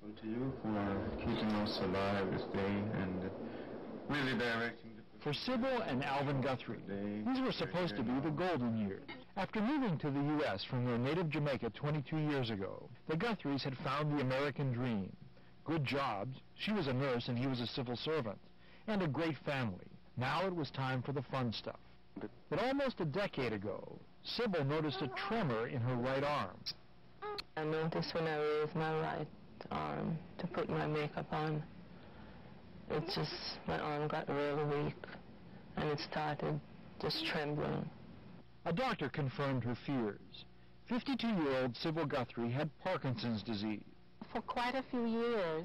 To you for keeping us alive this day and really directing. For Sybil and Alvin Guthrie, these were supposed to be the golden years. After moving to the U.S. from their native Jamaica 22 years ago, the Guthries had found the American dream. Good jobs, she was a nurse and he was a civil servant, and a great family. Now it was time for the fun stuff. But almost a decade ago, Sybil noticed a tremor in her right arm. I noticed when I raised my right arm to put my makeup on, it's just, my arm got really weak, and it started just trembling. A doctor confirmed her fears. 52-year-old Sybil Guthrie had Parkinson's disease. For quite a few years,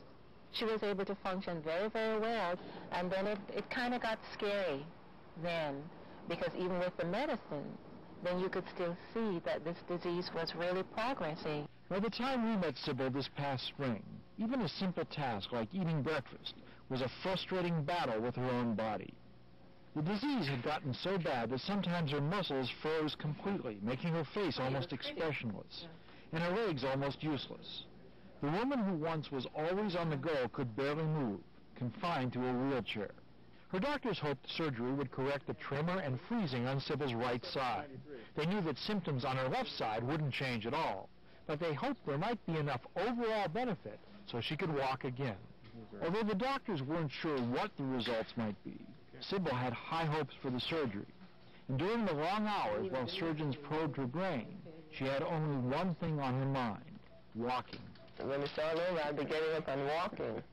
she was able to function very, very well, and then it kind of got scary then, because even with the medicine, then you could still see that this disease was really progressing. By the time we met Sybil this past spring, even a simple task like eating breakfast was a frustrating battle with her own body. The disease had gotten so bad that sometimes her muscles froze completely, making her face almost expressionless, and her legs almost useless. The woman who once was always on the go could barely move, confined to a wheelchair. Her doctors hoped surgery would correct the tremor and freezing on Sybil's right side. They knew that symptoms on her left side wouldn't change at all, but they hoped there might be enough overall benefit so she could walk again. Although the doctors weren't sure what the results might be, Sybil had high hopes for the surgery. And during the long hours while surgeons probed her brain, she had only one thing on her mind: walking. When it's all over, I'll be getting up and walking.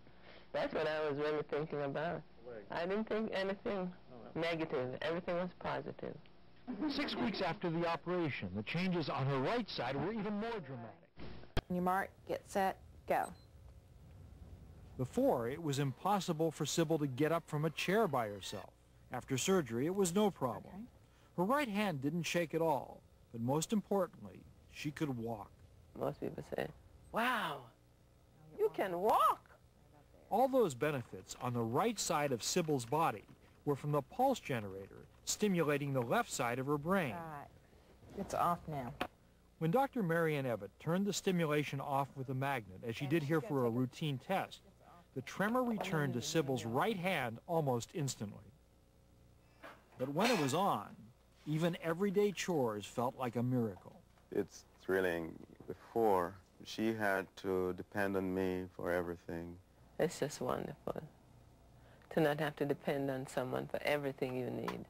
That's what I was really thinking about. I didn't think anything negative. Everything was positive. 6 weeks after the operation, the changes on her right side were even more dramatic. You mark, get set, go. Before, it was impossible for Sybil to get up from a chair by herself. After surgery, it was no problem. Her right hand didn't shake at all, but most importantly, she could walk. Most people say, wow, you can walk. All those benefits on the right side of Sybil's body were from the pulse generator stimulating the left side of her brain. Right. It's off now. When Dr. Marian Evatt turned the stimulation off with a magnet, as she did here for a routine test, the tremor returned to Sybil's right hand almost instantly. But when it was on, even everyday chores felt like a miracle. It's thrilling. Before, she had to depend on me for everything. It's just wonderful to not have to depend on someone for everything you need.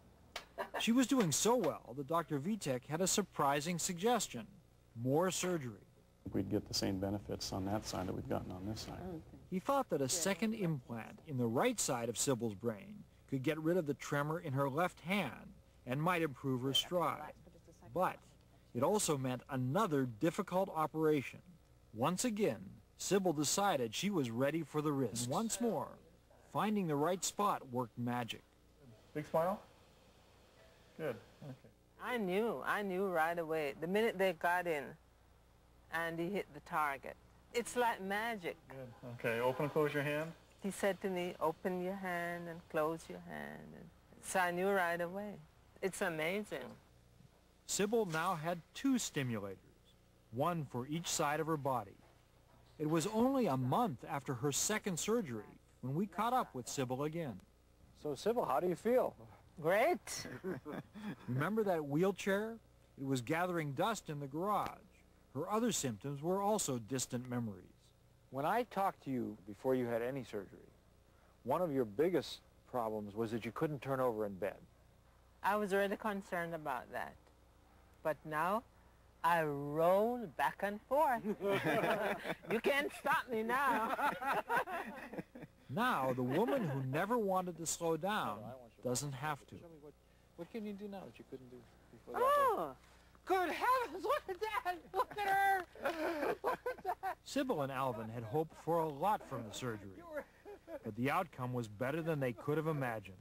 She was doing so well that Dr. Vitek had a surprising suggestion: more surgery. We'd get the same benefits on that side that we've gotten on this side. He thought that a second implant in the right side of Sybil's brain could get rid of the tremor in her left hand and might improve her stride. But it also meant another difficult operation. Once again, Sybil decided she was ready for the risk. And once more, finding the right spot worked magic. Big smile? Good. Okay. I knew right away. The minute they got in and he hit the target, it's like magic. Good. Okay, open and close your hand. He said to me, open your hand and close your hand. And so I knew right away. It's amazing. Sybil now had 2 stimulators, one for each side of her body. It was only a month after her second surgery when we caught up with Sybil again. So, Sybil, how do you feel? Great. Remember that wheelchair? It was gathering dust in the garage. Her other symptoms were also distant memories. When I talked to you before you had any surgery, one of your biggest problems was that you couldn't turn over in bed. I was really concerned about that. But now, I roll back and forth. You can't stop me now. Now, the woman who never wanted to slow down doesn't have to. What can you do now that you couldn't do before? Oh, good heavens, look at that! Look at her! Look at that! Sybil and Alvin had hoped for a lot from the surgery, but the outcome was better than they could have imagined.